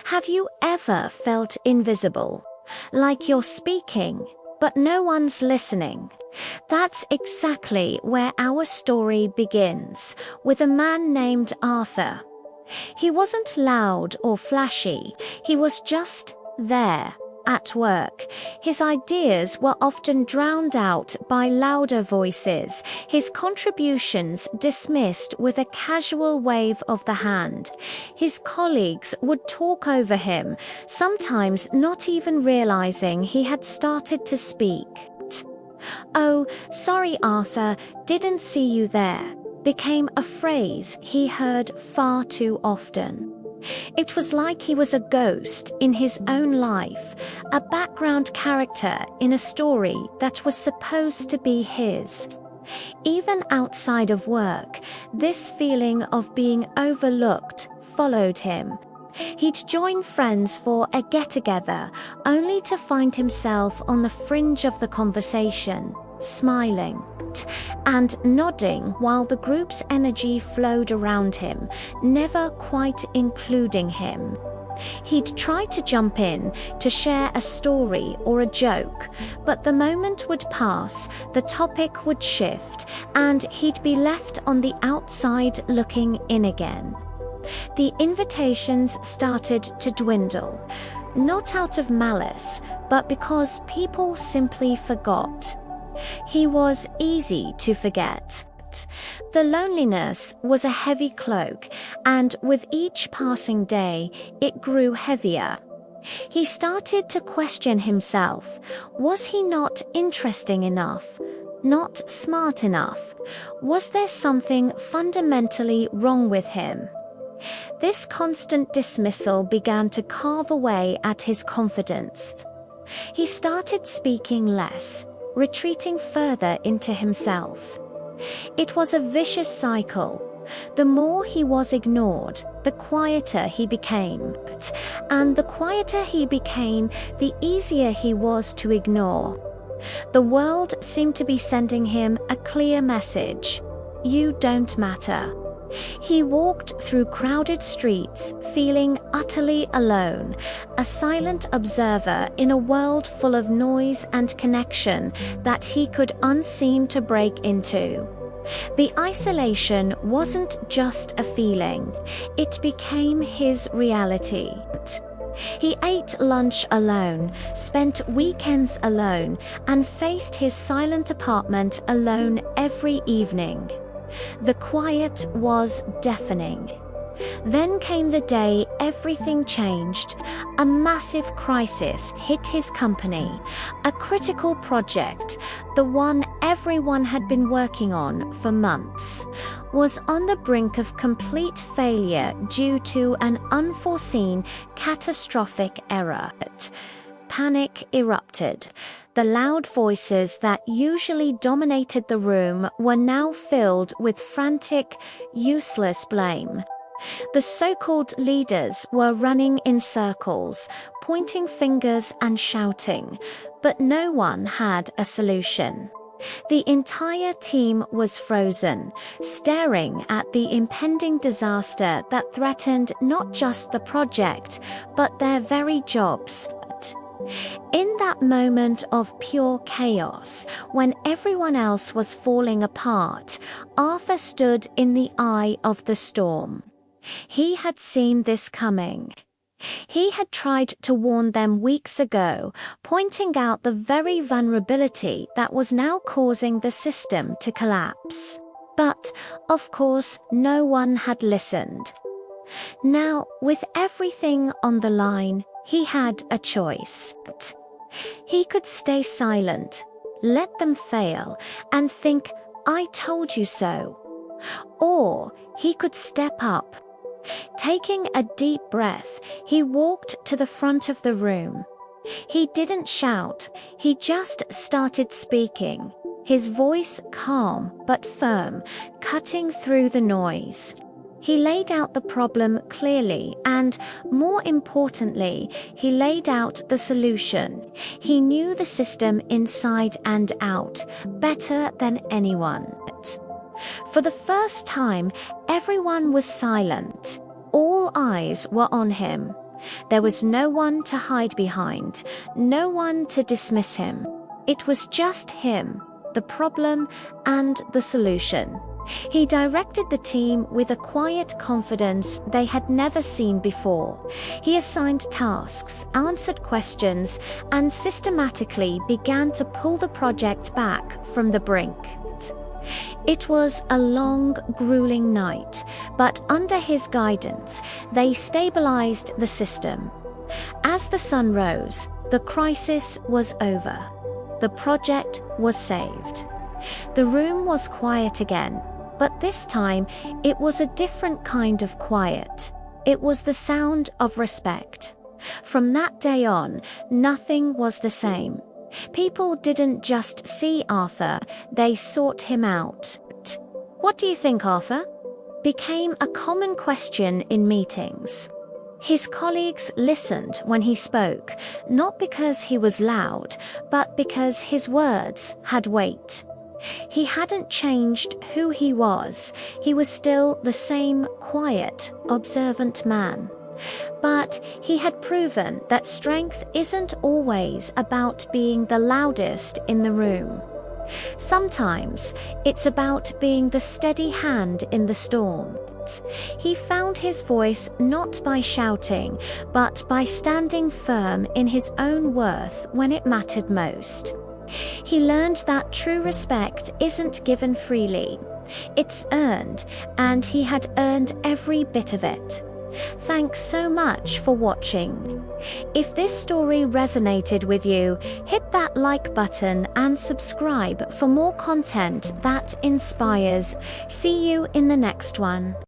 Have you ever felt invisible? Like you're speaking, but no one's listening? That's exactly where our story begins, with a man named Arthur. He wasn't loud or flashy, he was just there, at work. His ideas were often drowned out by louder voices, his contributions dismissed with a casual wave of the hand. His colleagues would talk over him, sometimes not even realizing he had started to speak. "Oh, sorry Arthur, didn't see you there," became a phrase he heard far too often. It was like he was a ghost in his own life, a background character in a story that was supposed to be his. Even outside of work, this feeling of being overlooked followed him. He'd join friends for a get-together, only to find himself on the fringe of the conversation, smiling and nodding while the group's energy flowed around him, never quite including him. He'd try to jump in to share a story or a joke, but the moment would pass, the topic would shift, and he'd be left on the outside looking in again. The invitations started to dwindle, not out of malice, but because people simply forgot. He was easy to forget. The loneliness was a heavy cloak, and with each passing day, it grew heavier. He started to question himself. Was he not interesting enough? Not smart enough? Was there something fundamentally wrong with him? This constant dismissal began to carve away at his confidence. He started speaking less, retreating further into himself. It was a vicious cycle. The more he was ignored, the quieter he became. And the quieter he became, the easier he was to ignore. The world seemed to be sending him a clear message: you don't matter. He walked through crowded streets, feeling utterly alone, a silent observer in a world full of noise and connection that he could unseem to break into. The isolation wasn't just a feeling, it became his reality. He ate lunch alone, spent weekends alone, and faced his silent apartment alone every evening. The quiet was deafening. Then came the day everything changed. A massive crisis hit his company. A critical project, the one everyone had been working on for months, was on the brink of complete failure due to an unforeseen, catastrophic error. Panic erupted. The loud voices that usually dominated the room were now filled with frantic, useless blame. The so-called leaders were running in circles, pointing fingers and shouting, but no one had a solution. The entire team was frozen, staring at the impending disaster that threatened not just the project, but their very jobs. In that moment of pure chaos, when everyone else was falling apart, Arthur stood in the eye of the storm. He had seen this coming. He had tried to warn them weeks ago, pointing out the very vulnerability that was now causing the system to collapse. But, of course, no one had listened. Now, with everything on the line, he had a choice. He could stay silent, let them fail, and think, "I told you so." Or he could step up. Taking a deep breath, he walked to the front of the room. He didn't shout, he just started speaking, his voice calm but firm, cutting through the noise. He laid out the problem clearly and, more importantly, he laid out the solution. He knew the system inside and out, better than anyone. For the first time, everyone was silent. All eyes were on him. There was no one to hide behind, no one to dismiss him. It was just him, the problem, and the solution. He directed the team with a quiet confidence they had never seen before. He assigned tasks, answered questions, and systematically began to pull the project back from the brink. It was a long, grueling night, but under his guidance, they stabilized the system. As the sun rose, the crisis was over. The project was saved. The room was quiet again, but this time it was a different kind of quiet. It was the sound of respect. From that day on, nothing was the same. People didn't just see Arthur, they sought him out. "What do you think, Arthur?" became a common question in meetings. His colleagues listened when he spoke, not because he was loud, but because his words had weight. He hadn't changed who he was still the same quiet, observant man. But he had proven that strength isn't always about being the loudest in the room. Sometimes it's about being the steady hand in the storm. He found his voice not by shouting, but by standing firm in his own worth when it mattered most. He learned that true respect isn't given freely. It's earned, and he had earned every bit of it. Thanks so much for watching. If this story resonated with you, hit that like button and subscribe for more content that inspires. See you in the next one.